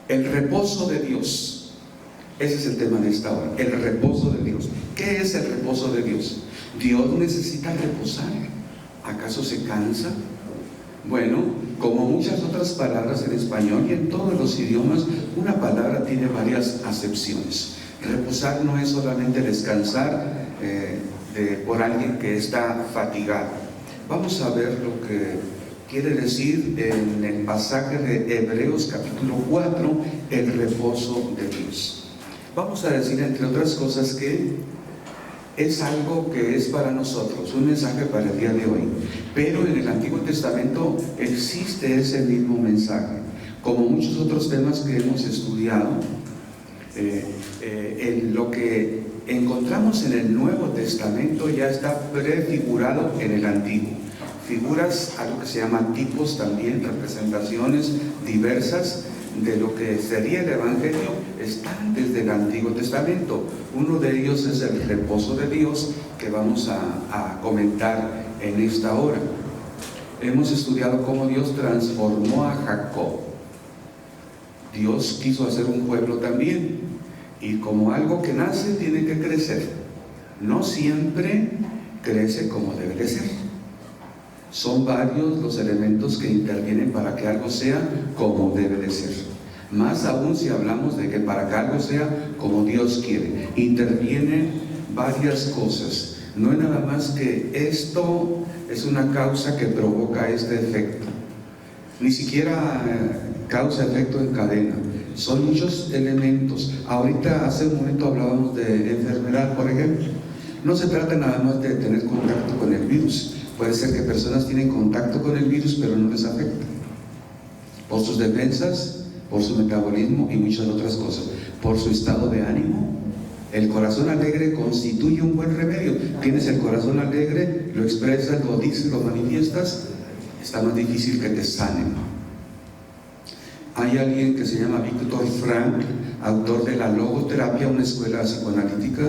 El reposo de Dios. Ese es el tema de esta hora, el reposo de Dios. ¿Qué es el reposo de Dios? Dios necesita reposar. ¿Acaso se cansa? Bueno, como muchas otras palabras en español y en todos los idiomas, una palabra tiene varias acepciones. Reposar no es solamente descansar por alguien que está fatigado. Vamos a ver lo que quiere decir en el pasaje de Hebreos capítulo 4, el reposo de Dios. Vamos a decir, entre otras cosas, que es algo que es para nosotros, un mensaje para el día de hoy. Pero en el Antiguo Testamento existe ese mismo mensaje. Como muchos otros temas que hemos estudiado, en lo que encontramos en el Nuevo Testamento ya está prefigurado en el Antiguo. Figuras, algo que se llama tipos también, representaciones diversas de lo que sería el Evangelio, están desde el Antiguo Testamento. Uno de ellos es el reposo de Dios, que vamos a comentar en esta hora. Hemos estudiado cómo Dios transformó a Jacob. Dios quiso hacer un pueblo también, y como algo que nace tiene que crecer. No siempre crece como debe de ser. Son varios los elementos que intervienen para que algo sea como debe de ser. Más aún si hablamos de que para que algo sea como Dios quiere, intervienen varias cosas. No es nada más que esto es una causa que provoca este efecto. Ni siquiera causa-efecto en cadena. Son muchos elementos. Ahorita, hace un momento hablábamos de enfermedad, por ejemplo. No se trata nada más de tener contacto con el virus. Puede ser que personas tienen contacto con el virus, pero no les afecta. Por sus defensas, por su metabolismo y muchas otras cosas. Por su estado de ánimo. El corazón alegre constituye un buen remedio. Tienes el corazón alegre, lo expresas, lo dices, lo manifiestas, está más difícil que te sanen. Hay alguien que se llama Viktor Frankl, autor de la logoterapia, una escuela psicoanalítica,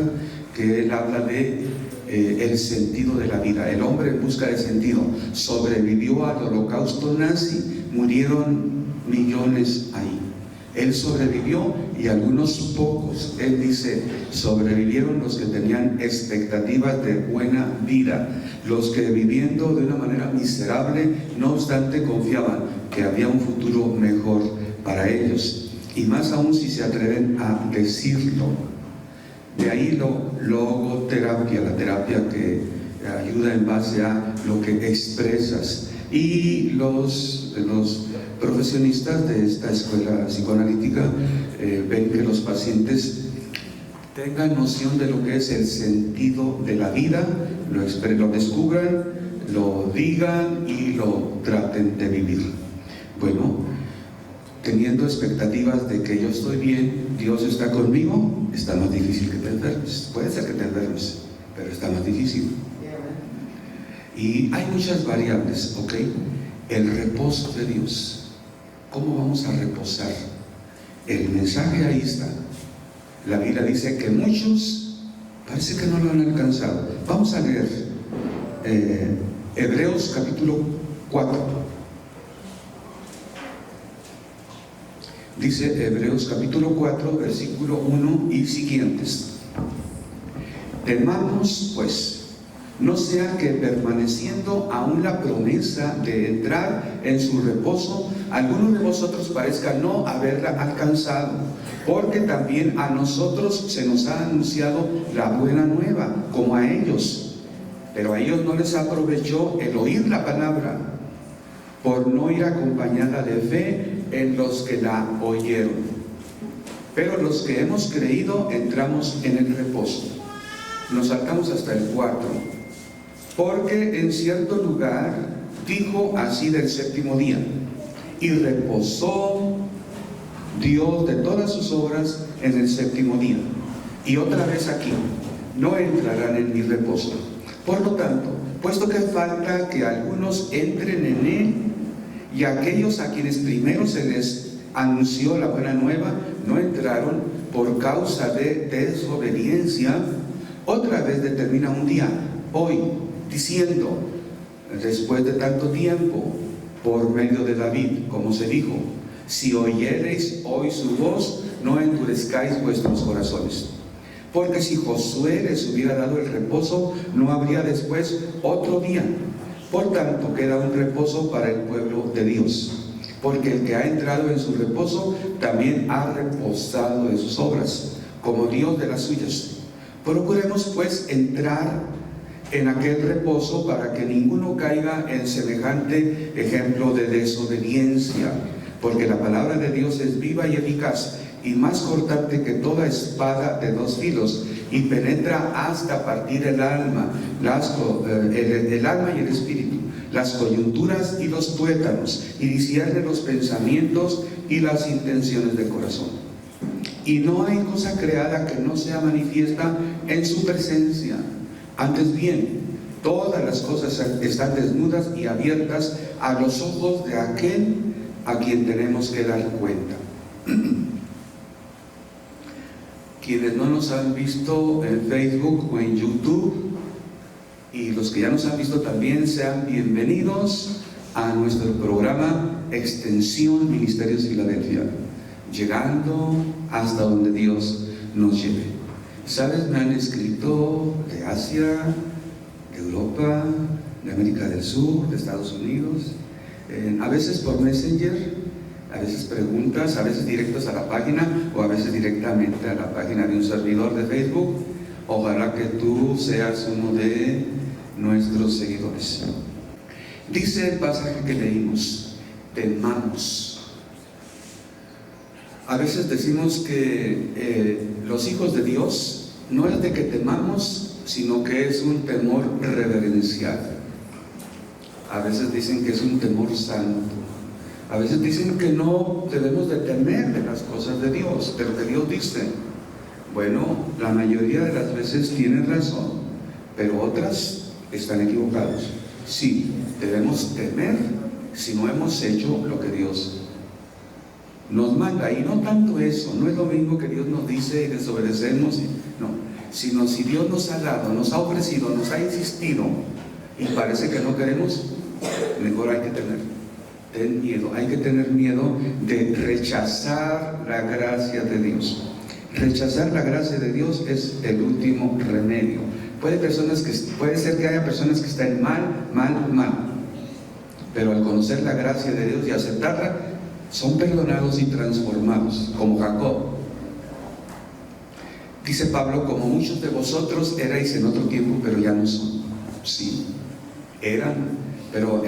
que él habla de el sentido de la vida, el hombre en busca de sentido. Sobrevivió al holocausto nazi, murieron millones ahí. Él sobrevivió y algunos pocos, él dice, sobrevivieron los que tenían expectativas de buena vida, los que viviendo de una manera miserable, no obstante confiaban que había un futuro mejor para ellos, y más aún si se atreven a decirlo. De ahí logoterapia, la terapia que ayuda en base a lo que expresas. Y los profesionistas de esta escuela psicoanalítica ven que los pacientes tengan noción de lo que es el sentido de la vida, lo descubran, lo digan y lo traten de vivir. Bueno, teniendo expectativas de que yo estoy bien, Dios está conmigo, está más difícil que te enfermes. Puede ser que te enfermes, pero está más difícil. Y hay muchas variables, ¿ok? El reposo de Dios. ¿Cómo vamos a reposar? El mensaje ahí está. La Biblia dice que muchos parece que no lo han alcanzado. Vamos a leer Hebreos capítulo 4. Dice Hebreos capítulo 4, versículo 1 y siguientes. Temamos pues, no sea que permaneciendo aún la promesa de entrar en su reposo, algunos de vosotros parezca no haberla alcanzado, porque también a nosotros se nos ha anunciado la buena nueva, como a ellos, pero a ellos no les aprovechó el oír la palabra, por no ir acompañada de fe en los que la oyeron. Pero los que hemos creído entramos en el reposo. Nos saltamos hasta el 4. Porque en cierto lugar dijo así del séptimo día: y reposó Dios de todas sus obras en el séptimo día. Y otra vez aquí: no entrarán en mi reposo. Por lo tanto, puesto que falta que algunos entren en él, y aquellos a quienes primero se les anunció la buena nueva no entraron por causa de desobediencia, otra vez determina un día, hoy, diciendo, después de tanto tiempo, por medio de David, como se dijo: Si oyereis hoy su voz, no endurezcáis vuestros corazones. Porque si Josué les hubiera dado el reposo, no habría después otro día. Por tanto, queda un reposo para el pueblo de Dios. Porque el que ha entrado en su reposo, también ha reposado de sus obras, como Dios de las suyas. Procuremos pues entrar en aquel reposo para que ninguno caiga en semejante ejemplo de desobediencia. Porque la palabra de Dios es viva y eficaz, y más cortante que toda espada de dos filos, y penetra hasta partir el alma, el alma y el espíritu, las coyunturas y los tuétanos, y discierne los pensamientos y las intenciones del corazón. Y no hay cosa creada que no sea manifiesta en su presencia. Antes bien, todas las cosas están desnudas y abiertas a los ojos de aquel a quien tenemos que dar cuenta. Quienes no nos han visto en Facebook o en YouTube, y los que ya nos han visto también, sean bienvenidos a nuestro programa Extensión Ministerios Filadelfia, llegando hasta donde Dios nos lleve. ¿Sabes? Me han escrito de Asia, de Europa, de América del Sur, de Estados Unidos, a veces por Messenger, a veces preguntas, a veces directos a la página o a veces directamente a la página de un servidor de Facebook. Ojalá que tú seas uno de nuestros seguidores. Dice el pasaje que leímos: temamos. A veces decimos que los hijos de Dios no es de que temamos, sino que es un temor reverencial. A veces dicen que es un temor santo. A veces dicen que no debemos de temer de las cosas de Dios, de lo que Dios dice. Bueno, la mayoría de las veces tienen razón, pero otras están equivocados. Sí, debemos temer si no hemos hecho lo que Dios nos manda. Y no tanto eso, no es lo mismo que Dios nos dice y desobedecemos, no, sino si Dios nos ha dado, nos ha ofrecido, nos ha insistido y parece que no queremos, mejor hay que ten miedo, hay que tener miedo de rechazar la gracia de Dios. Rechazar la gracia de Dios es el último remedio. Puede ser que haya personas que estén mal, pero al conocer la gracia de Dios y aceptarla, son perdonados y transformados, como Jacob. Dice Pablo: como muchos de vosotros erais en otro tiempo, pero ya no son. Sí, eran, pero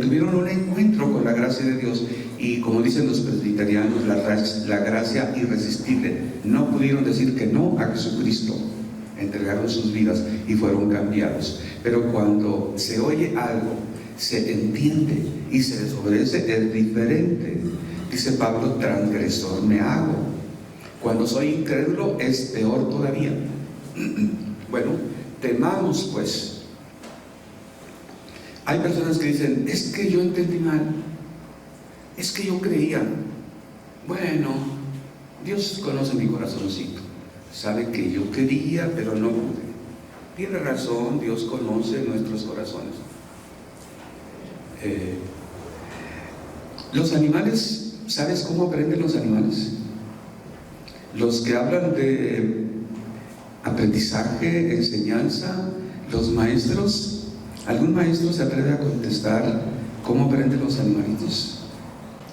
tuvieron un encuentro con la gracia de Dios, y como dicen los presbiterianos, la gracia irresistible. No pudieron decir que no a Jesucristo, entregaron sus vidas y fueron cambiados. Pero cuando se oye algo, se entiende y se desobedece, es diferente. Dice Pablo: transgresor me hago. Cuando soy incrédulo es peor todavía. Bueno, temamos pues. Hay personas que dicen: es que yo entendí mal, es que yo creía. Bueno, Dios conoce mi corazoncito, sabe que yo quería pero no pude. Tiene razón, Dios conoce nuestros corazones. Los animales, ¿sabes cómo aprenden los animales? Los que hablan de aprendizaje, enseñanza, los maestros. ¿Algún maestro se atreve a contestar cómo aprenden los animalitos?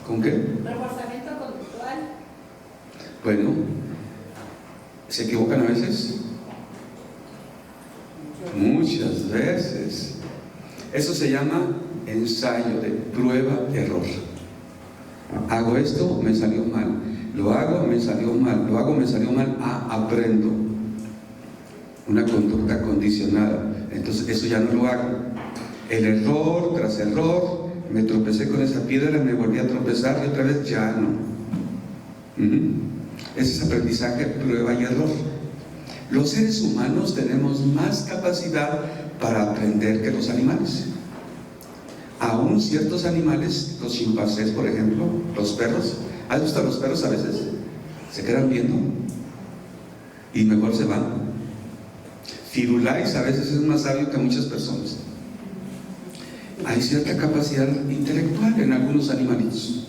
¿Con qué? Reforzamiento conductual. Bueno, ¿se equivocan a veces? Muchas veces. Eso se llama ensayo de prueba-error. Hago esto, me salió mal. Lo hago, me salió mal. Lo hago, me salió mal. Aprendo. Una conducta condicionada. Entonces eso ya no lo hago. El error tras error, me tropecé con esa piedra, me volví a tropezar y otra vez ya no. Ese es aprendizaje, prueba y error. Los seres humanos tenemos más capacidad para aprender que los animales. Aún ciertos animales, los chimpancés por ejemplo, los perros, ¿has visto a los perros a veces? Se quedan viendo y mejor se van. Firulais a veces es más sabio que muchas personas. Hay cierta capacidad intelectual en algunos animalitos.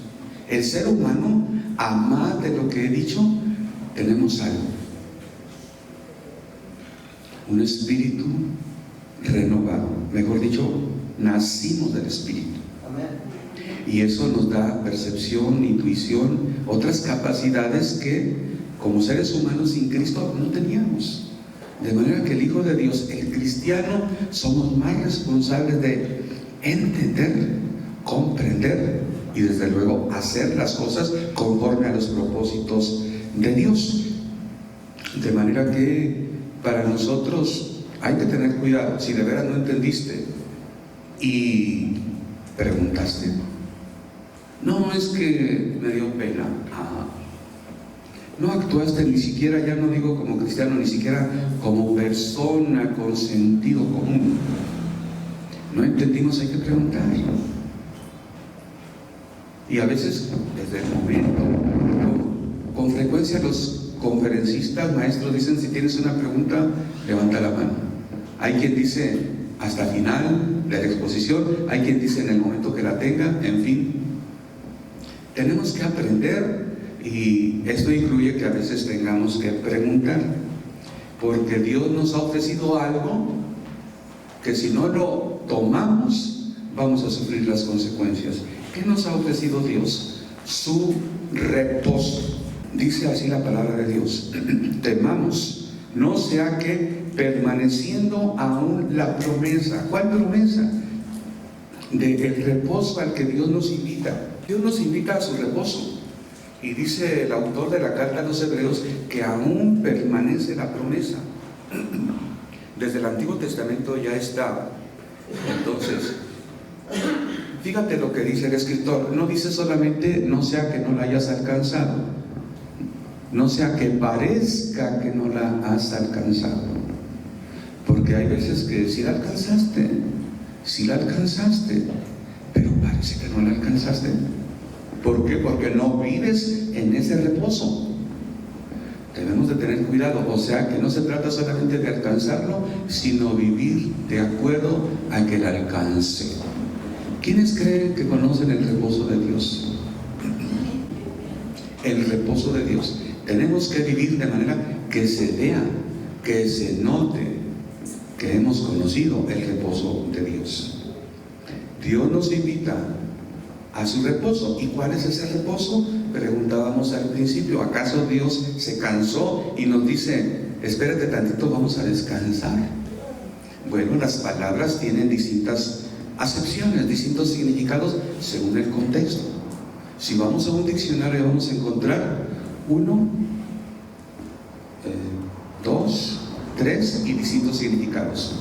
El ser humano, a más de lo que he dicho, tenemos algo. Un espíritu renovado. Mejor dicho, nacimos del espíritu. Y eso nos da percepción, intuición, otras capacidades que como seres humanos sin Cristo no teníamos. De manera que el Hijo de Dios, el cristiano, somos más responsables de entender, comprender y desde luego hacer las cosas conforme a los propósitos de Dios. De manera que para nosotros hay que tener cuidado. Si de veras no entendiste y preguntaste, no, es que me dio pena. No actuaste ni siquiera, ya no digo como cristiano, ni siquiera como persona con sentido común. No entendimos, hay que preguntar. Y a veces, desde el momento, con frecuencia los conferencistas, maestros dicen, si tienes una pregunta, levanta la mano. Hay quien dice hasta el final de la exposición, hay quien dice en el momento que la tenga, en fin. Tenemos que aprender, y esto incluye que a veces tengamos que preguntar, porque Dios nos ha ofrecido algo que si no lo tomamos vamos a sufrir las consecuencias. ¿Qué nos ha ofrecido Dios? Su reposo. Dice así la palabra de Dios: temamos, no sea que permaneciendo aún la promesa. ¿Cuál promesa? Del reposo al que Dios nos invita. Dios nos invita a su reposo. Y dice el autor de la carta a los Hebreos que aún permanece la promesa. Desde el Antiguo Testamento ya está. Entonces, fíjate lo que dice el escritor. No dice solamente no sea que no la hayas alcanzado, no sea que parezca que no la has alcanzado, porque hay veces que sí la alcanzaste, pero parece que no la alcanzaste. ¿Por qué? Porque no vives en ese reposo. Debemos de tener cuidado, o sea que no se trata solamente de alcanzarlo, sino vivir de acuerdo a que el alcance. ¿Quiénes creen que conocen el reposo de Dios? El reposo de Dios. Tenemos que vivir de manera que se vea, que se note que hemos conocido el reposo de Dios. Dios nos invita a su reposo. ¿Y cuál es ese reposo? Preguntábamos al principio, ¿acaso Dios se cansó y nos dice, espérate tantito, vamos a descansar? Bueno, las palabras tienen distintas acepciones, distintos significados según el contexto. Si vamos a un diccionario vamos a encontrar 1, 2, 3 y distintos significados.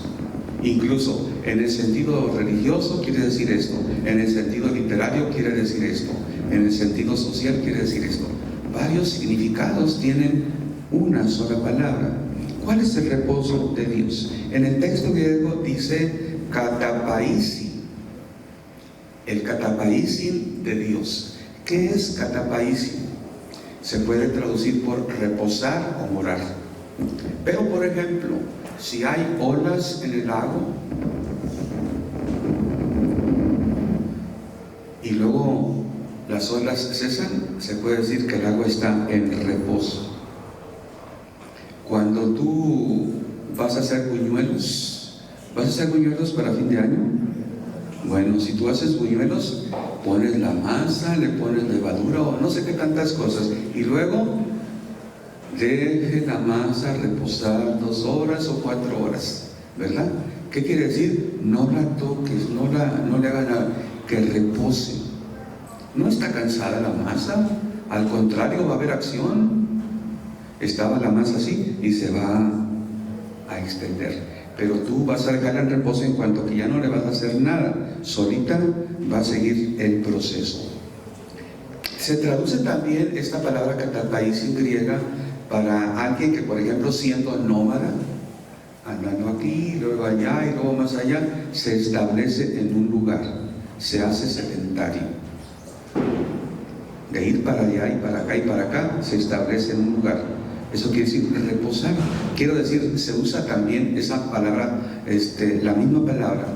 Incluso en el sentido religioso quiere decir esto, en el sentido literario quiere decir esto, en el sentido social quiere decir esto. Varios significados tienen una sola palabra. ¿Cuál es el reposo de Dios? En el texto griego dice katapaisi, el katapaisi de Dios. ¿Qué es katapaisi? Se puede traducir por reposar o morar. Pero por ejemplo, si hay olas en el lago y luego las olas cesan, se puede decir que el agua está en reposo. Cuando tú vas a hacer buñuelos, ¿vas a hacer buñuelos para fin de año? Bueno, si tú haces buñuelos, pones la masa, le pones levadura o no sé qué tantas cosas, y luego deje la masa reposar 2 horas o 4 horas, ¿verdad? ¿Qué quiere decir? No la toques, no le hagas nada, que repose. No está cansada la masa, al contrario, va a haber acción. Estaba la masa así y se va a extender, pero tú vas a dejar el reposo en cuanto que ya no le vas a hacer nada, solita va a seguir el proceso. Se traduce también esta palabra katapaisi en griega para alguien que, por ejemplo, siendo nómada, andando aquí, luego allá y luego más allá, se establece en un lugar, se hace sedentario. De ir para allá y para acá y para acá, se establece en un lugar. Eso quiere decir reposar. Quiero decir, se usa también esa palabra, la misma palabra,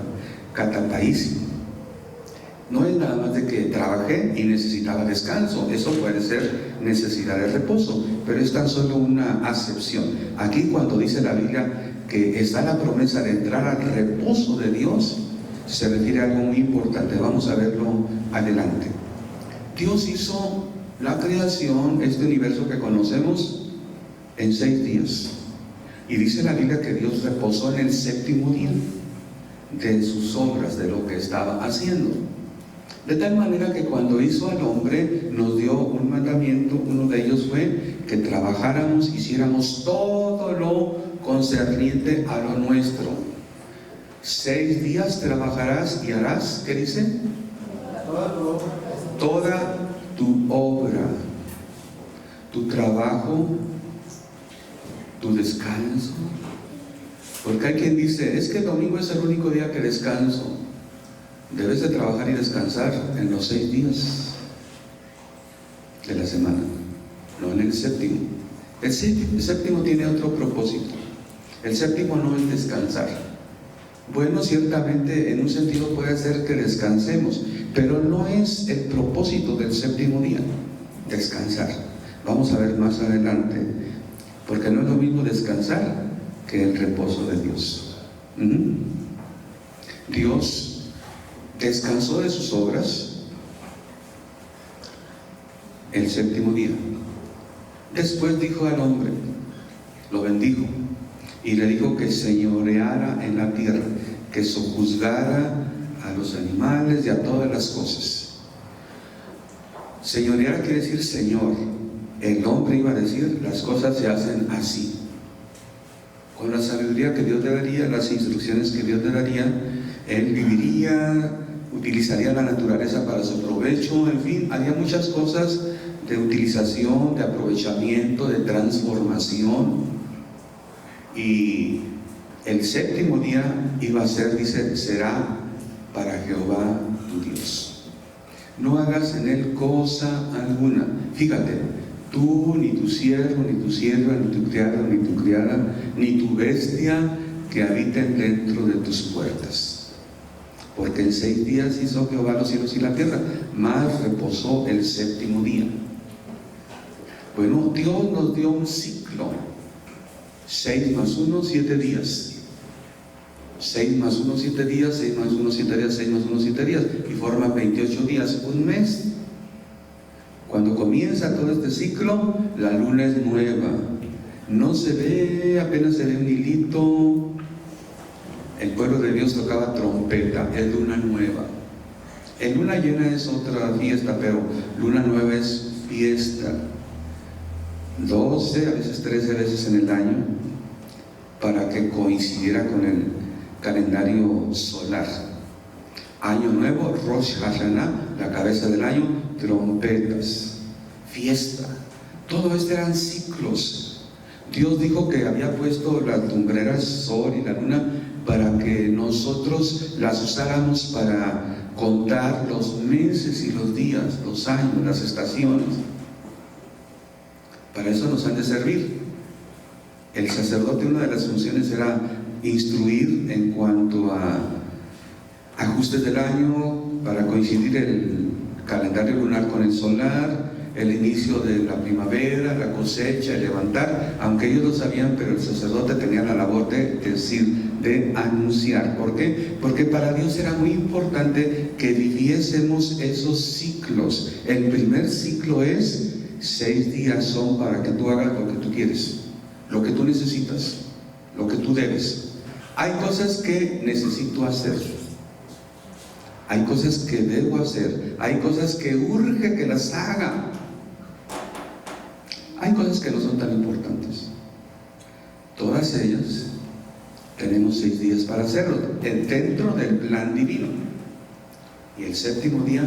katapaisi, No es nada más de que trabajé y necesitaba descanso. Eso puede ser necesidad de reposo, pero es tan solo una acepción. Aquí cuando dice la Biblia que está la promesa de entrar al reposo de Dios, se refiere a algo muy importante. Vamos a verlo adelante. Dios hizo la creación, este universo que conocemos, en 6 días. Y dice la Biblia que Dios reposó en el séptimo día de sus obras, de lo que estaba haciendo. De tal manera que cuando hizo al hombre nos dio un mandamiento. Uno de ellos fue que trabajáramos, hiciéramos todo lo concerniente a lo nuestro. 6 días trabajarás y harás, ¿qué dice? Toda tu obra, tu trabajo, tu descanso. Porque hay quien dice, es que el domingo es el único día que descanso. Debes de trabajar y descansar en los 6 días de la semana, no en el séptimo. El séptimo tiene otro propósito. El séptimo no es descansar. Bueno, ciertamente en un sentido puede ser que descansemos, pero no es el propósito del séptimo día, descansar. Vamos a ver más adelante, porque no es lo mismo descansar que el reposo de Dios. Dios descansó de sus obras el séptimo día. Después dijo al hombre, lo bendijo y le dijo que señoreara en la tierra, que sojuzgara a los animales y a todas las cosas. Señorear quiere decir señor. El hombre iba a decir, las cosas se hacen así. Con la sabiduría que Dios le daría, las instrucciones que Dios le daría, él viviría, utilizaría la naturaleza para su provecho, en fin, haría muchas cosas de utilización, de aprovechamiento, de transformación. Y el séptimo día iba a ser, dice, será para Jehová tu Dios. No hagas en él cosa alguna. Fíjate, tú, ni tu siervo, ni tu sierva, ni tu criado, ni tu criada, ni tu bestia que habiten dentro de tus puertas. Porque en 6 días hizo Jehová los cielos y la tierra, mas reposó el séptimo día. Bueno, Dios nos dio un ciclo. 6 más 1, 7 días. 6 más 1, 7 días, 6 más 1, 7 días, 6 más 1, 7 días. Y forma 28 días, un mes. Cuando comienza todo este ciclo, la luna es nueva. No se ve, apenas se ve un hilito. El pueblo de Dios tocaba trompeta, es luna nueva. En luna llena es otra fiesta, pero luna nueva es fiesta. 12, a veces 13 veces en el año, para que coincidiera con el calendario solar. Año nuevo, Rosh Hashanah, la cabeza del año, trompetas, fiesta. Todo esto eran ciclos. Dios dijo que había puesto las lumbreras, sol y la luna, para que nosotros las usáramos para contar los meses y los días, los años, las estaciones. Para eso nos han de servir. El sacerdote, una de las funciones era instruir en cuanto a ajustes del año, para coincidir el calendario lunar con el solar, el inicio de la primavera, la cosecha, el levantar, aunque ellos lo sabían, pero el sacerdote tenía la labor de decir, de anunciar. ¿Por qué? Porque para Dios era muy importante que viviésemos esos ciclos. El primer ciclo es 6 días son para que tú hagas lo que tú quieres, lo que tú necesitas, lo que tú debes. Hay cosas que necesito hacer, hay cosas que debo hacer, hay cosas que urge que las haga, hay cosas que no son tan importantes. Todas ellas tenemos 6 días para hacerlo, dentro del plan divino. Y el séptimo día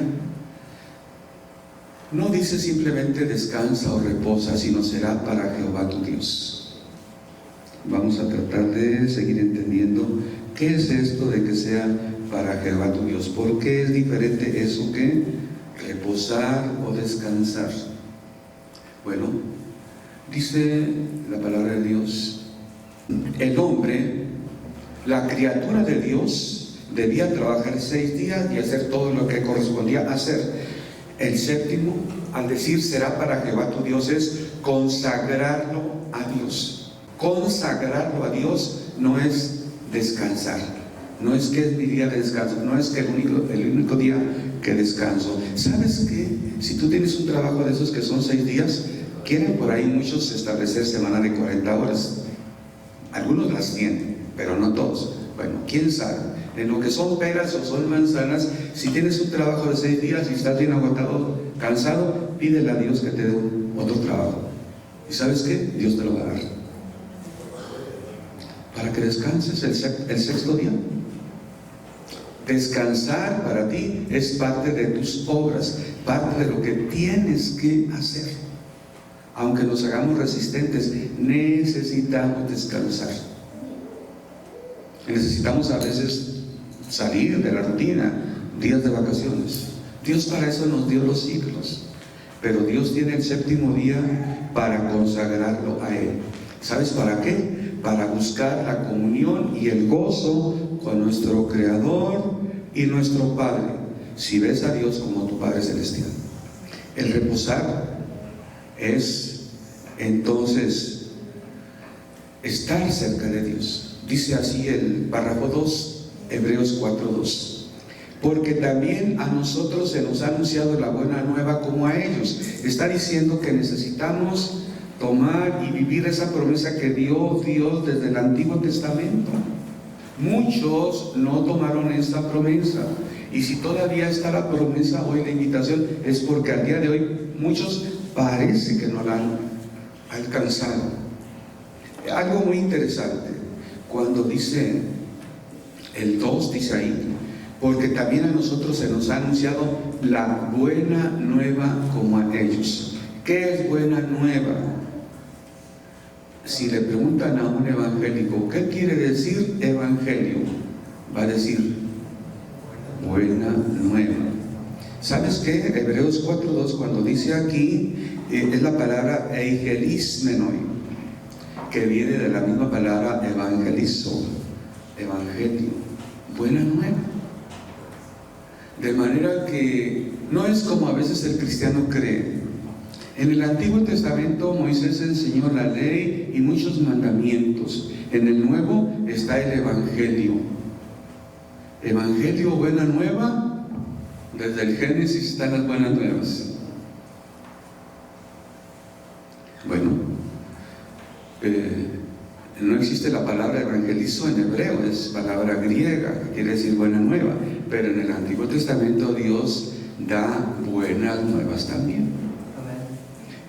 no dice simplemente descansa o reposa, sino será para Jehová tu Dios. Vamos a tratar de seguir entendiendo qué es esto de que sea para Jehová tu Dios. ¿Por qué es diferente eso que reposar o descansar? Bueno, dice la palabra de Dios, el hombre, la criatura de Dios, debía trabajar 6 días y hacer todo lo que correspondía hacer. El séptimo, al decir será para Jehová tu Dios, es consagrarlo a Dios. Consagrarlo a Dios no es descansar, no es que es mi día de descanso, no es que el único día que descanso. ¿Sabes qué? Si tú tienes un trabajo de esos que son 6 días, quieren por ahí muchos establecer semana de 40 horas. Algunos las tienen, pero no todos. Bueno, quién sabe. En lo que son peras o son manzanas, si tienes un trabajo de 6 días y estás bien agotado, cansado, pídele a Dios que te dé otro trabajo. ¿Y sabes qué? Dios te lo va a dar. Para que descanses el sexto día. Descansar para ti es parte de tus obras, parte de lo que tienes que hacer. Aunque nos hagamos resistentes, necesitamos descansar. Necesitamos a veces salir de la rutina, días de vacaciones. Dios para eso nos dio los ciclos, pero Dios tiene el séptimo día para consagrarlo a Él. ¿Sabes para qué? Para buscar la comunión y el gozo con nuestro Creador y nuestro Padre, si ves a Dios como tu Padre Celestial. El reposar es entonces estar cerca de Dios. Dice así el párrafo 2, Hebreos 4:2. Porque también a nosotros se nos ha anunciado la buena nueva como a ellos. Está diciendo que necesitamos tomar y vivir esa promesa que dio Dios desde el Antiguo Testamento. Muchos no tomaron esta promesa, y si todavía está la promesa hoy, la invitación es porque al día de hoy muchos parece que no la han alcanzado. Algo muy interesante, cuando dice el 2, dice ahí, porque también a nosotros se nos ha anunciado la buena nueva como a ellos. ¿Qué es buena nueva? Si le preguntan a un evangélico, ¿qué quiere decir evangelio? Va a decir, buena nueva. ¿Sabes qué? Hebreos 4:2, cuando dice aquí, es la palabra eugelismenoi, que viene de la misma palabra evangelizo, evangelio, buena nueva. De manera que no es como a veces el cristiano cree. En el Antiguo Testamento Moisés enseñó la ley y muchos mandamientos. En el Nuevo está el Evangelio. Evangelio, buena nueva. Desde el Génesis están las buenas nuevas. Bueno, no existe la palabra evangelizo en hebreo, es palabra griega, que quiere decir buena nueva. Pero en el Antiguo Testamento Dios da buenas nuevas también.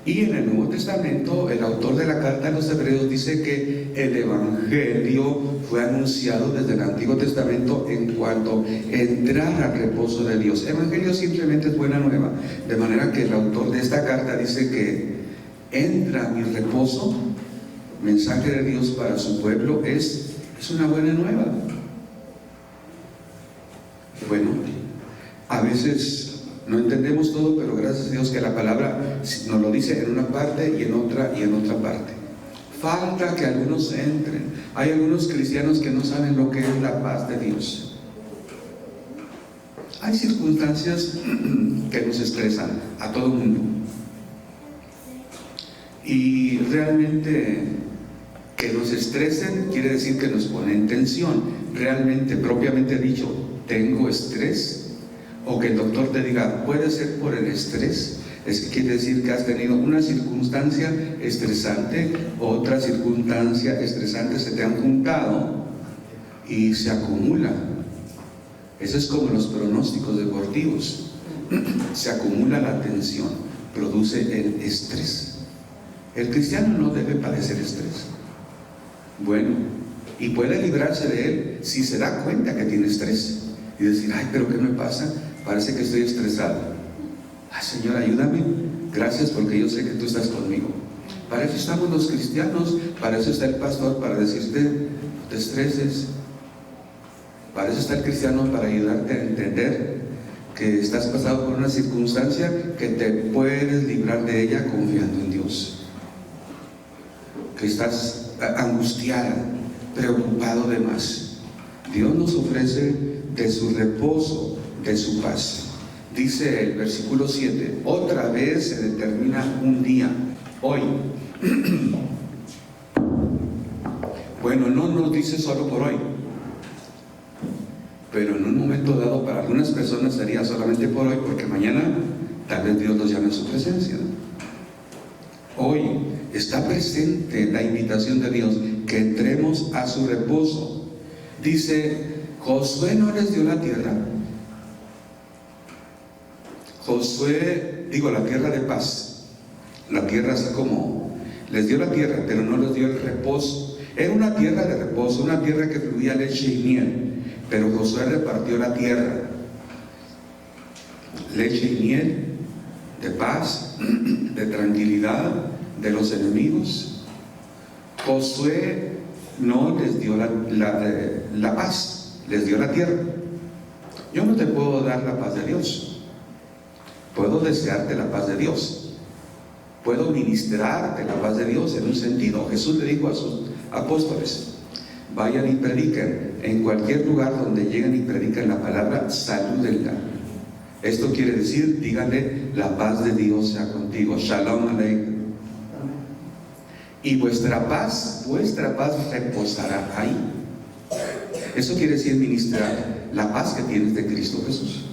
Y en el Nuevo Testamento, el autor de la carta a los Hebreos dice que el Evangelio fue anunciado desde el Antiguo Testamento en cuanto entrar al reposo de Dios. Evangelio simplemente es buena nueva. De manera que el autor de esta carta dice que entra a mi reposo, mensaje de Dios para su pueblo, es una buena nueva. Bueno, a veces no entendemos todo, pero gracias a Dios que la palabra nos lo dice en una parte y en otra parte. Falta que algunos entren. Hay algunos cristianos que no saben lo que es la paz de Dios. Hay circunstancias que nos estresan a todo el mundo. Y realmente que nos estresen quiere decir que nos ponen tensión. Realmente, propiamente dicho, tengo estrés. O que el doctor te diga, puede ser por el estrés, es que quiere decir que has tenido una circunstancia estresante, otra circunstancia estresante se te han juntado y se acumula. Eso es como los pronósticos deportivos. Se acumula la tensión, produce el estrés. El cristiano no debe padecer estrés. Bueno, y puede librarse de él si se da cuenta que tiene estrés y decir, ay, pero ¿qué me pasa? Parece que estoy estresado. Ay, Señor, ayúdame. Gracias porque yo sé que tú estás conmigo. Para eso estamos los cristianos, para eso está el pastor, para decirte, no te estreses. Para eso está el cristiano, para ayudarte a entender que estás pasando por una circunstancia que te puedes librar de ella confiando en Dios. Que estás angustiado, preocupado de más. Dios nos ofrece de su reposo, de su paz. Dice el versículo 7, otra vez se determina un día, hoy. Bueno, no nos dice solo por hoy, pero en un momento dado para algunas personas sería solamente por hoy, porque mañana tal vez Dios los llame a su presencia. Hoy está presente la invitación de Dios, que entremos a su reposo. Dice, Josué no les dio la tierra. La tierra de paz. La tierra así como, les dio la tierra, pero no les dio el reposo. Era una tierra de reposo, una tierra que fluía leche y miel, pero Josué repartió la tierra. Leche y miel, de paz, de tranquilidad, de los enemigos. Josué no les dio la paz, les dio la tierra. Yo no te puedo dar la paz de Dios. Puedo desearte la paz de Dios. Puedo ministrarte la paz de Dios en un sentido. Jesús le dijo a sus apóstoles, vayan y prediquen. En cualquier lugar donde lleguen y prediquen la palabra, salúdenla. Esto quiere decir, díganle, la paz de Dios sea contigo. Shalom aleichem. Y vuestra paz reposará ahí. Eso quiere decir ministrar la paz que tienes de Cristo Jesús.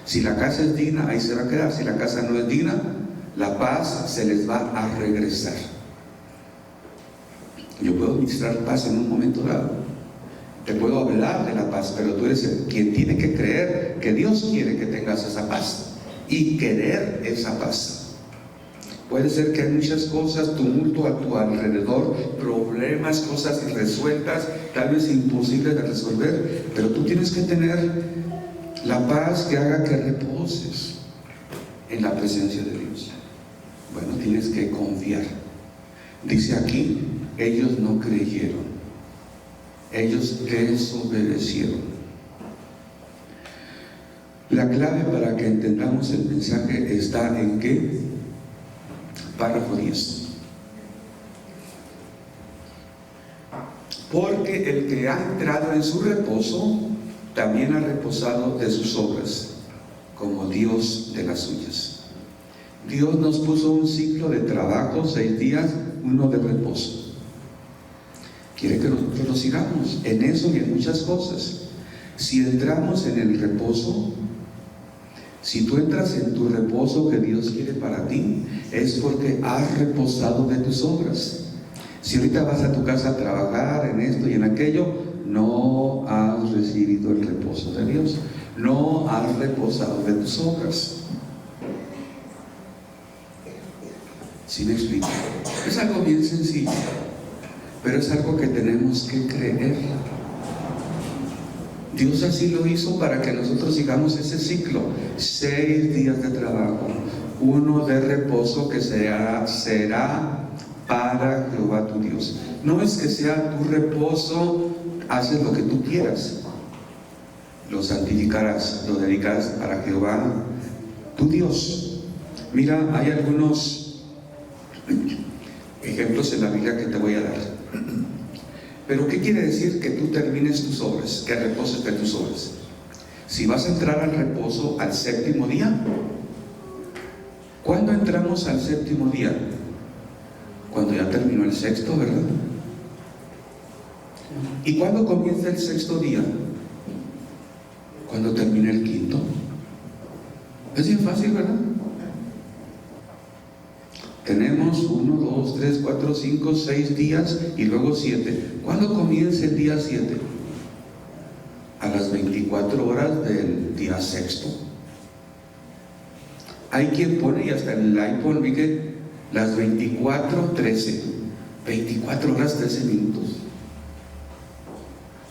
Si la casa es digna, ahí se va a quedar. Si la casa no es digna, la paz se les va a regresar. Yo puedo ministrar paz en un momento dado. Te puedo hablar de la paz, pero tú eres quien tiene que creer que Dios quiere que tengas esa paz y querer esa paz. Puede ser que hay muchas cosas, tumulto a tu alrededor, problemas, cosas irresueltas, tal vez imposibles de resolver, pero tú tienes que tener la paz que haga que reposes en la presencia de Dios. Bueno, tienes que confiar. Dice aquí, ellos no creyeron, ellos desobedecieron. La clave para que entendamos el mensaje está en ¿qué? Párrafo 10. Porque el que ha entrado en su reposo también ha reposado de sus obras, como Dios de las suyas. Dios nos puso un ciclo de trabajo, 6 días, uno de reposo. Quiere que nosotros lo sigamos en eso y en muchas cosas. Si entramos en el reposo, si tú entras en tu reposo que Dios quiere para ti, es porque has reposado de tus obras. Si ahorita vas a tu casa a trabajar en esto y en aquello, no has recibido el reposo de Dios, no has reposado de tus obras. ¿Sí me explico? Es algo bien sencillo, pero es algo que tenemos que creer. Dios así lo hizo para que nosotros sigamos ese ciclo. 6 días de trabajo, uno de reposo que será para Jehová tu Dios. No es que sea tu reposo, haces lo que tú quieras, lo santificarás, lo dedicarás para Jehová tu Dios. Mira, hay algunos ejemplos en la Biblia que te voy a dar. Pero ¿qué quiere decir que tú termines tus obras, que reposes de tus obras? Si vas a entrar al reposo al 7º día, ¿cuándo entramos al 7º día? Cuando ya terminó el 6º, ¿verdad? ¿Y cuándo comienza el 6º día? Cuando termine el 5º. Es bien fácil, ¿verdad? Tenemos 1, 2, 3, 4, 5, 6 días y luego 7. ¿Cuándo comienza el día 7? A las 24 horas del día 6º. Hay quien pone, y hasta en el iPhone vi que las 24:13. 24 horas 13 minutos.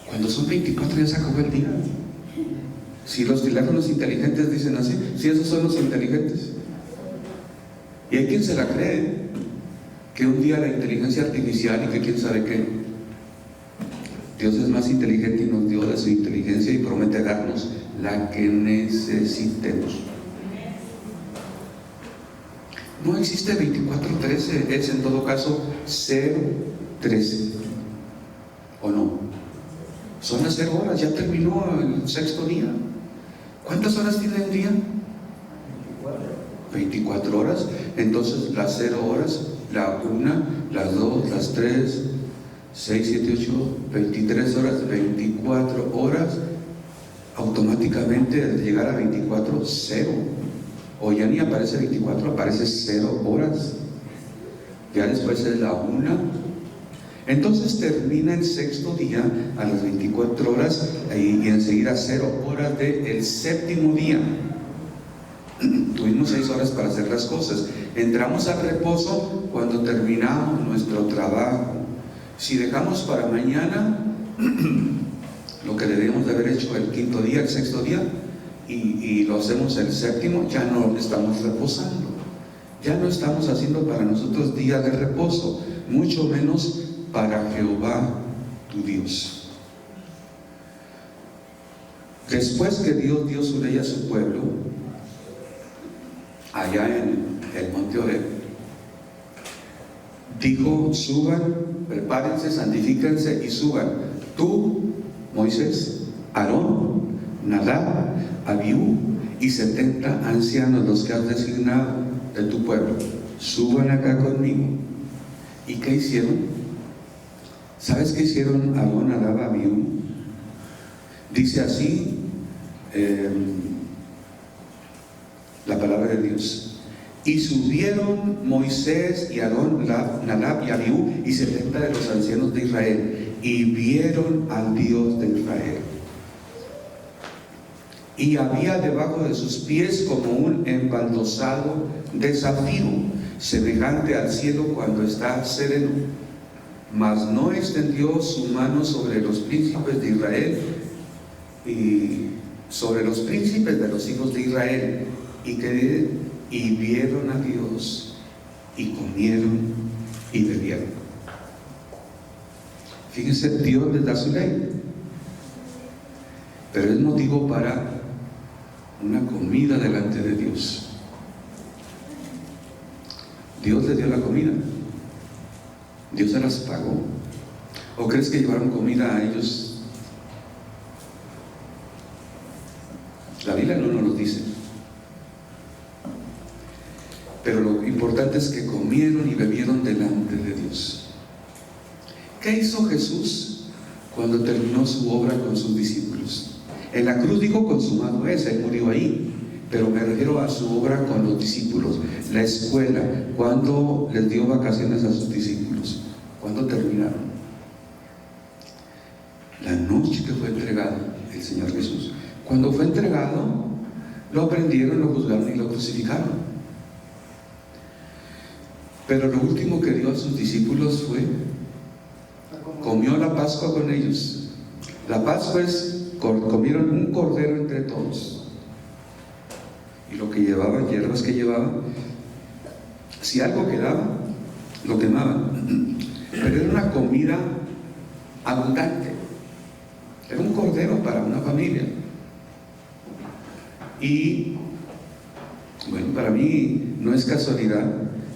Cuando son 24 ya se acabó el día. Si los teléfonos inteligentes dicen así, si esos son los inteligentes. Y hay quien se la cree, que un día la inteligencia artificial y que quién sabe qué. Dios es más inteligente y nos dio de su inteligencia y promete darnos la que necesitemos. No existe 24:13, es en todo caso 0:13. ¿O no? Son las 0 horas, ya terminó el sexto día. ¿Cuántas horas tiene un día? 24 horas. Entonces las 0 horas, la 1, las 2, las 3, 6, 7, 8, 23 horas, 24 horas, automáticamente al llegar a 24, 0. O ya ni aparece 24, aparece 0 horas. Ya después es la 1. Entonces termina el sexto día a las 24 horas y enseguida 0 horas del séptimo día. Tuvimos 6 horas para hacer las cosas. Entramos al reposo cuando terminamos nuestro trabajo. Si dejamos para mañana lo que debemos de haber hecho el quinto día, el sexto día, y lo hacemos el séptimo, ya no estamos reposando. Ya no estamos haciendo para nosotros días de reposo, mucho menos para Jehová tu Dios. Después que Dios dio su ley a su pueblo, allá en el monte Horeb, dijo: suban, prepárense, santifíquense y suban. Tú, Moisés, Aarón, Nadab, Abiú y 70 ancianos, los que has designado de tu pueblo, suban acá conmigo. ¿Y qué hicieron? ¿Sabes qué hicieron Aarón, Nadab, Abiú? Dice así la palabra de Dios: y subieron Moisés y Aarón, Nadab y Abiú y 70 de los ancianos de Israel, y vieron al Dios de Israel. Y había debajo de sus pies como un embaldosado de zafiro, semejante al cielo cuando está sereno. Mas no extendió su mano sobre los príncipes de Israel y sobre los príncipes de los hijos de Israel, y vieron a Dios y comieron y bebieron. Fíjense, Dios les da su ley, pero es motivo para una comida delante de Dios. Dios les dio la comida, Dios se las pagó. ¿O crees que llevaron comida a ellos? La Biblia no nos lo dice, pero lo importante es que comieron y bebieron delante de Dios. ¿Qué hizo Jesús cuando terminó su obra con sus discípulos? En la cruz dijo: consumado es, Él murió ahí. Pero me refiero a su obra con los discípulos, la escuela, cuando les dio vacaciones a sus discípulos. ¿Cuándo terminaron? La noche que fue entregado el Señor Jesús. Cuando fue entregado, lo aprendieron, lo juzgaron y lo crucificaron. Pero lo último que dio a sus discípulos fue: comió la Pascua con ellos. La Pascua es, comieron un cordero entre todos. Y lo que llevaban, hierbas que llevaban, si algo quedaba, lo quemaban. Pero era una comida abundante. Era un cordero para una familia. Y bueno, para mí no es casualidad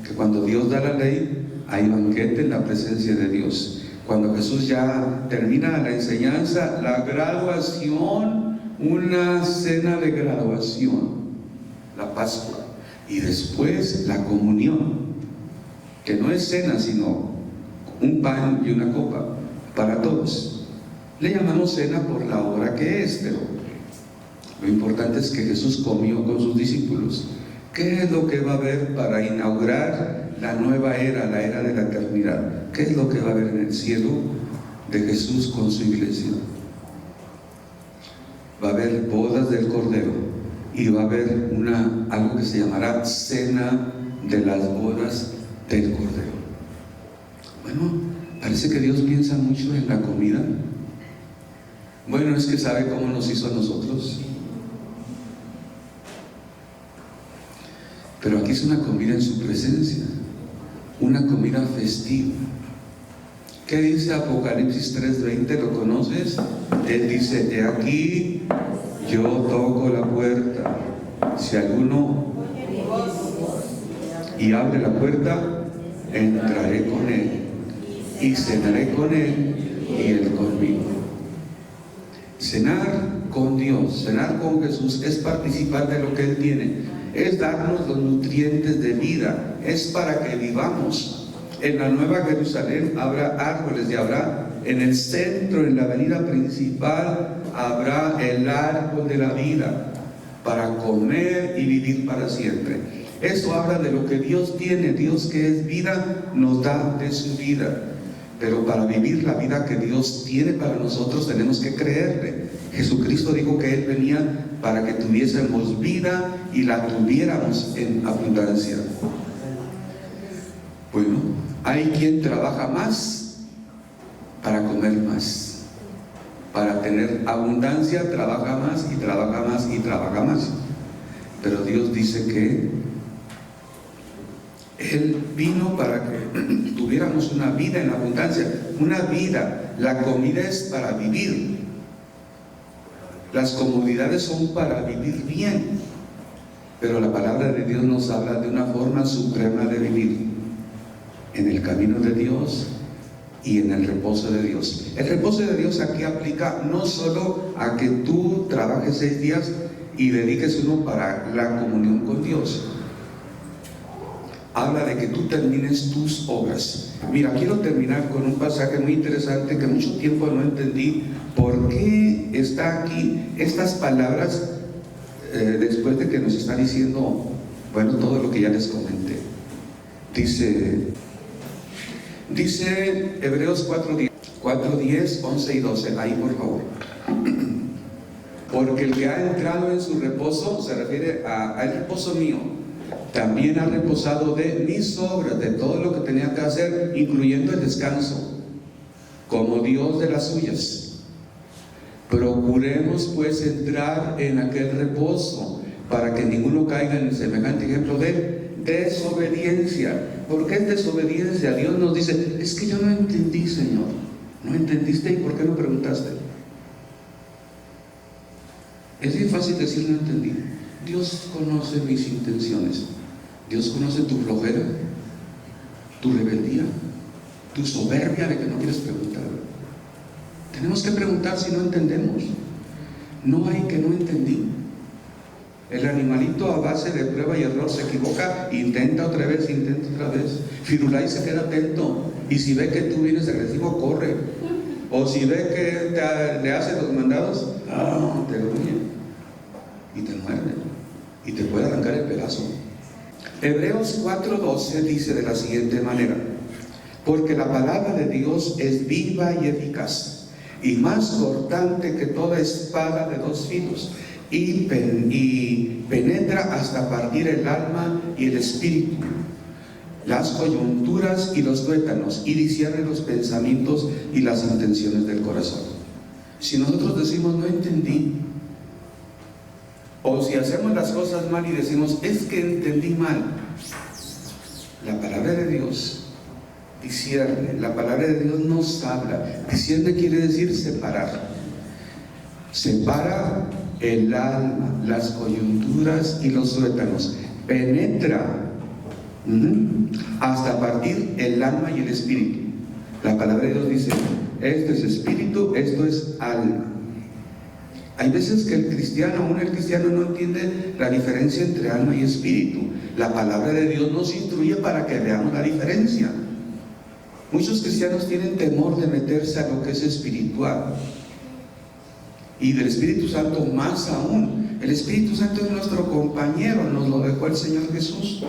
que cuando Dios da la ley, hay banquete en la presencia de Dios. Cuando Jesús ya termina la enseñanza, la graduación, una cena de graduación, la Pascua, y después la comunión, que no es cena sino un pan y una copa para todos. Le llamamos cena por la hora que es, pero lo importante es que Jesús comió con sus discípulos. ¿Qué es lo que va a haber para inaugurar la nueva era, la era de la eternidad? ¿Qué es lo que va a haber en el cielo de Jesús con su iglesia? Va a haber bodas del Cordero, y va a haber algo que se llamará cena de las bodas del Cordero. Bueno, parece que Dios piensa mucho en la comida. Bueno, es que sabe cómo nos hizo a nosotros. Pero aquí es una comida en su presencia, una comida festiva. ¿Qué dice Apocalipsis 3:20? ¿Lo conoces? Él dice: he aquí, yo toco la puerta. Si alguno y abre la puerta, entraré con él y cenaré con él y él conmigo. Cenar con Dios, cenar con Jesús es participar de lo que Él tiene, es darnos los nutrientes de vida, es para que vivamos. En la Nueva Jerusalén habrá árboles y habrá en el centro, en la avenida principal, habrá el árbol de la vida para comer y vivir para siempre. Eso habla de lo que Dios tiene. Dios, que es vida, nos da de su vida. Pero para vivir la vida que Dios tiene para nosotros tenemos que creerle. Jesucristo dijo que Él venía para que tuviésemos vida y la tuviéramos en abundancia. Bueno, hay quien trabaja más para comer más. Para tener abundancia trabaja más y trabaja más y trabaja más. Pero Dios dice que Él vino para que tuviéramos una vida en abundancia, una vida. La comida es para vivir, las comodidades son para vivir bien, pero la palabra de Dios nos habla de una forma suprema de vivir, en el camino de Dios y en el reposo de Dios. El reposo de Dios aquí aplica no solo a que tú trabajes 6 días y dediques uno para la comunión con Dios. Habla de que tú termines tus obras. Mira, quiero terminar con un pasaje muy interesante que mucho tiempo no entendí por qué está aquí estas palabras después de que nos está diciendo, bueno, todo lo que ya les comenté. Dice Hebreos 4:10, 11 y 12, ahí por favor. Porque el que ha entrado en su reposo, se refiere al reposo mío, también ha reposado de mis obras, de todo lo que tenía que hacer, incluyendo el descanso, como Dios de las suyas. Procuremos pues entrar en aquel reposo, para que ninguno caiga en el semejante ejemplo de desobediencia. ¿Por qué es desobediencia? Dios nos dice, es que yo no entendí, Señor. ¿No entendiste? ¿Y por qué no preguntaste? Es bien fácil decir no entendí. Dios conoce mis intenciones. Dios conoce tu flojera, tu rebeldía, tu soberbia de que no quieres preguntar. Tenemos que preguntar si no entendemos. No hay que no entendí. El animalito a base de prueba y error se equivoca, intenta otra vez. Firulais se queda atento, y si ve que tú vienes agresivo, corre. O si ve que le hace los mandados, te gruñe y te muerde y te puede arrancar el pedazo. Hebreos 4:12 dice de la siguiente manera: porque la palabra de Dios es viva y eficaz, y más cortante que toda espada de 2 filos, y penetra hasta partir el alma y el espíritu, las coyunturas y los tuétanos, y discierne los pensamientos y las intenciones del corazón. Si nosotros decimos no entendí, o si hacemos las cosas mal y decimos es que entendí mal, la palabra de Dios discierne, la palabra de Dios nos habla. Discierne quiere decir separar. Separa el alma, las coyunturas y los tuétanos. Penetra hasta partir el alma y el espíritu. La palabra de Dios dice, esto es espíritu, esto es alma. Hay veces que el cristiano no entiende la diferencia entre alma y espíritu. La palabra de Dios nos instruye para que veamos la diferencia. Muchos cristianos tienen temor de meterse a lo que es espiritual, y del Espíritu Santo más aún. El Espíritu Santo es nuestro compañero, nos lo dejó el Señor Jesús,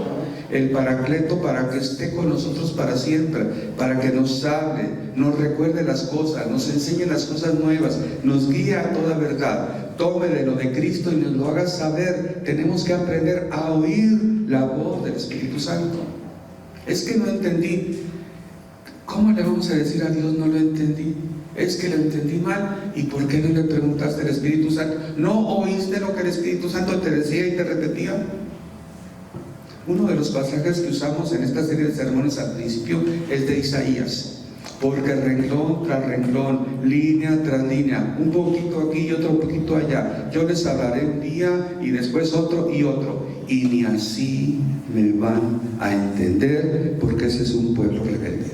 el Paracleto, para que esté con nosotros para siempre, para que nos hable, nos recuerde las cosas, nos enseñe las cosas nuevas, nos guíe a toda verdad. Tome de lo de Cristo y nos lo haga saber. Tenemos que aprender a oír la voz del Espíritu Santo. Es que no entendí. ¿Cómo le vamos a decir a Dios no lo entendí? Es que lo entendí mal. ¿Y por qué no le preguntaste al Espíritu Santo? ¿No oíste lo que el Espíritu Santo te decía y te repetía? Uno de los pasajes que usamos en esta serie de sermones al principio es de Isaías. Porque renglón tras renglón, línea tras línea, un poquito aquí y otro poquito allá, yo les hablaré un día y después otro y otro, y ni así me van a entender, porque ese es un pueblo rebelde.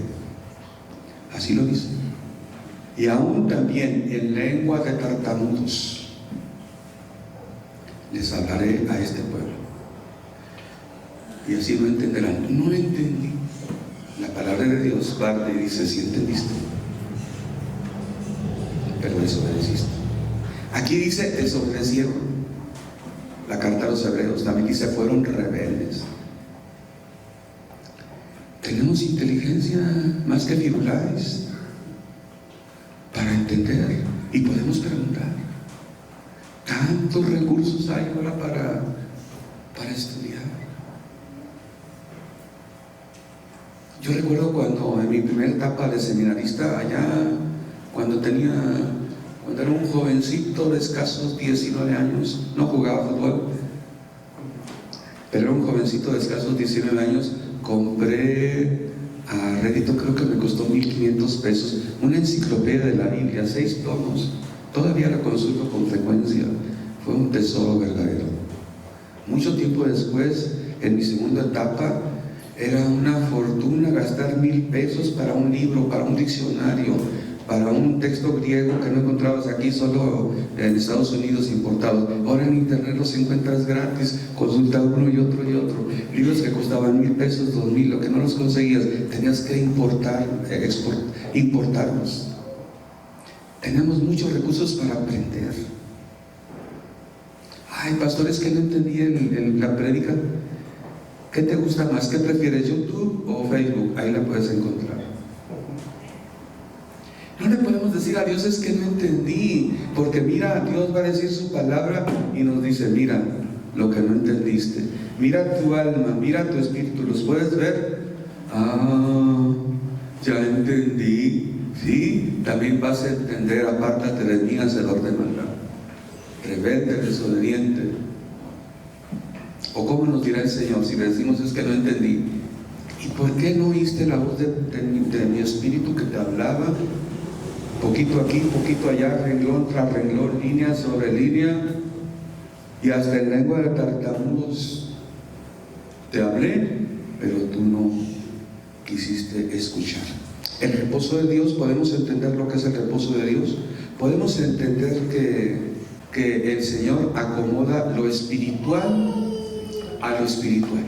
Así lo dice. y aún también en lengua de tartamudos les hablaré a este pueblo, y así no entenderán. No entendí. La palabra de Dios parte y dice: sí entendiste, pero desobedeciste. Aquí dice desobedecieron. La carta a los hebreos también dice fueron rebeldes. Tenemos inteligencia más que Firulais para entender, y podemos preguntar. Tantos recursos hay ahora para estudiar. Yo recuerdo cuando en mi primera etapa de seminarista, allá cuando era un jovencito de escasos 19 años, no jugaba fútbol, pero era un jovencito de escasos 19 años, compré a rédito, creo que me costó 1,500 pesos, una enciclopedia de la Biblia, 6 tomos. Todavía la consulto con frecuencia. Fue un tesoro verdadero. Mucho tiempo después, en mi segunda etapa, era una fortuna gastar 1,000 pesos para un libro, para un diccionario, para un texto griego que no encontrabas aquí, solo en Estados Unidos importados. Ahora en internet los encuentras gratis, consulta uno y otro. Libros que costaban 1,000 pesos, 2,000, lo que no los conseguías, tenías que importarlos. Tenemos muchos recursos para aprender. Ay, pastores, que no entendí la prédica. ¿Qué te gusta más? ¿Qué prefieres, YouTube o Facebook? Ahí la puedes encontrar. No le podemos decir a Dios: es que no entendí, porque mira, Dios va a decir su palabra y nos dice: mira lo que no entendiste, mira tu alma, mira tu espíritu, ¿los puedes ver? Ah, ya entendí. Sí, también vas a entender: apártate de mí, hacedor de maldad, rebelde, desobediente. ¿O cómo nos dirá el Señor si le decimos: es que no entendí? ¿Y por qué no oíste la voz de mi espíritu que te hablaba? Poquito aquí, poquito allá, renglón tras renglón, línea sobre línea, y hasta en lengua de tartamudos te hablé, pero tú no quisiste escuchar. El reposo de Dios, podemos entender lo que es el reposo de Dios. Podemos entender que el Señor acomoda lo espiritual a lo espiritual,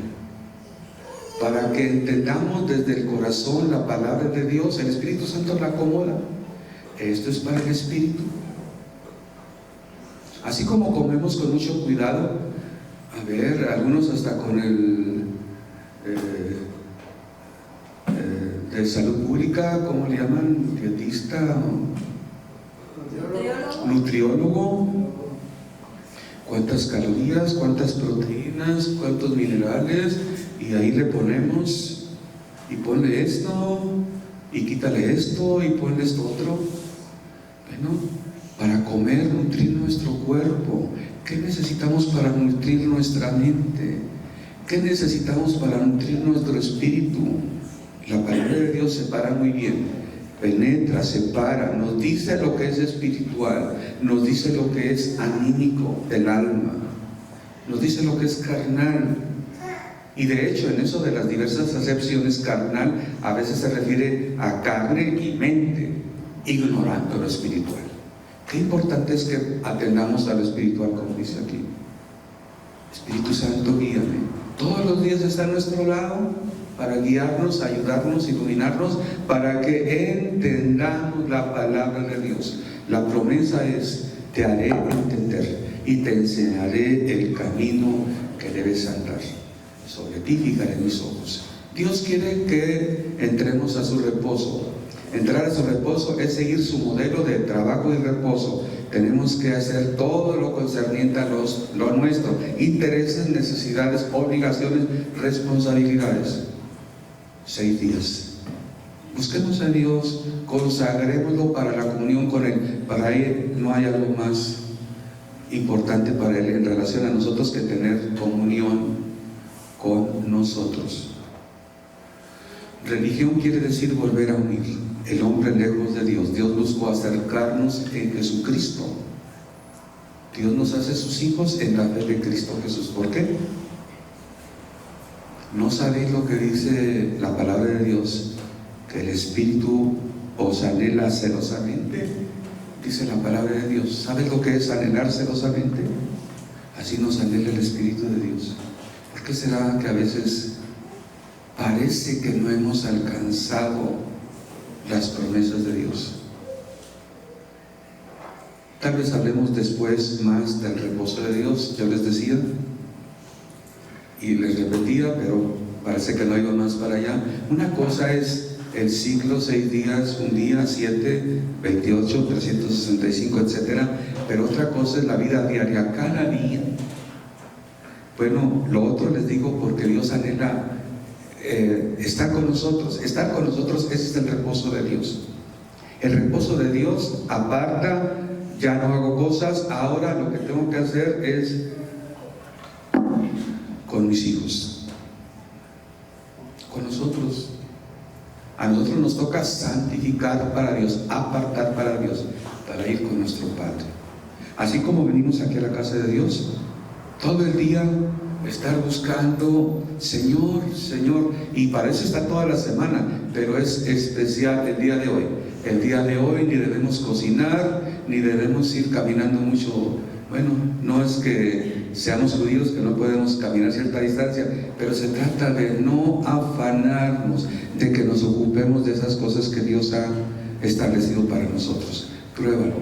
para que entendamos desde el corazón la palabra de Dios. El Espíritu Santo la acomoda. Esto es para el espíritu. Así como comemos con mucho cuidado, a ver, algunos hasta con el de salud pública, ¿cómo le llaman? Dietista, nutriólogo. ¿Cuántas calorías, cuántas proteínas, cuántos minerales? Y ahí le ponemos, y ponle esto, y quítale esto, y ponle esto otro. Bueno, para comer, nutrir nuestro cuerpo. ¿Qué necesitamos para nutrir nuestra mente? ¿Qué necesitamos para nutrir nuestro espíritu? La palabra de Dios separa muy bien, penetra, separa, nos dice lo que es espiritual, nos dice lo que es anímico del alma, nos dice lo que es carnal. Y de hecho, en eso de las diversas acepciones, carnal a veces se refiere a carne y mente, ignorando lo espiritual. Qué importante es que atendamos a lo espiritual, como dice aquí. Espíritu Santo, guíame. Todos los días está a nuestro lado para guiarnos, ayudarnos, iluminarnos, para que entendamos la palabra de Dios. La promesa es: te haré entender y te enseñaré el camino que debes andar. Sobre ti fijaré mis ojos. Dios quiere que entremos a su reposo. Entrar a su reposo es seguir su modelo de trabajo y reposo. Tenemos que hacer todo lo concerniente a lo nuestro: intereses, necesidades, obligaciones, responsabilidades. 6 días. Busquemos a Dios, consagrémoslo para la comunión con Él. Para Él no hay algo más importante para Él en relación a nosotros que tener comunión con nosotros. Religión quiere decir volver a unir. El hombre lejos de Dios. Dios buscó acercarnos en Jesucristo. Dios nos hace sus hijos en la fe de Cristo Jesús. ¿Por qué? ¿No sabéis lo que dice la palabra de Dios? Que el Espíritu os anhela celosamente, dice la palabra de Dios. ¿Sabes lo que es anhelar celosamente? Así nos anhela el Espíritu de Dios. ¿Por qué será que a veces parece que no hemos alcanzado las promesas de Dios? Tal vez hablemos después más del reposo de Dios. Yo les decía y les repetía, pero parece que no iba más para allá. Una cosa es el ciclo, 6 días, un día, 7, 28, 365, etcétera. Pero otra cosa es la vida diaria, cada día. Bueno, lo otro les digo porque Dios anhela estar con nosotros. Estar con nosotros, ese es el reposo de Dios. El reposo de Dios aparta. Ya no hago cosas, ahora lo que tengo que hacer es con mis hijos, con nosotros. A nosotros nos toca santificar para Dios, apartar para Dios, para ir con nuestro Padre. Así como venimos aquí a la casa de Dios, todo el día estar buscando, Señor, Señor, y para eso está toda la semana, pero es especial el día de hoy. El día de hoy ni debemos cocinar, ni debemos ir caminando mucho. Bueno, no es que seamos judíos que no podemos caminar cierta distancia, pero se trata de no afanarnos, de que nos ocupemos de esas cosas que Dios ha establecido para nosotros. Pruébalo.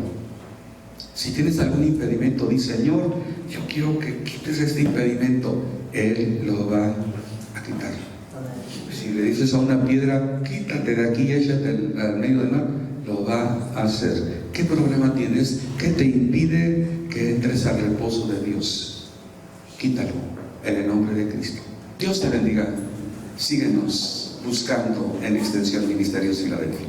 Si tienes algún impedimento, di: Señor, yo quiero que quites este impedimento. Él lo va a quitar. Si le dices a una piedra: quítate de aquí y échate al medio del mar, lo va a hacer. ¿Qué problema tienes? ¿Qué te impide que entres al reposo de Dios? Quítalo en el nombre de Cristo. Dios te bendiga. Síguenos buscando en Extensión Ministerios Filadelfia.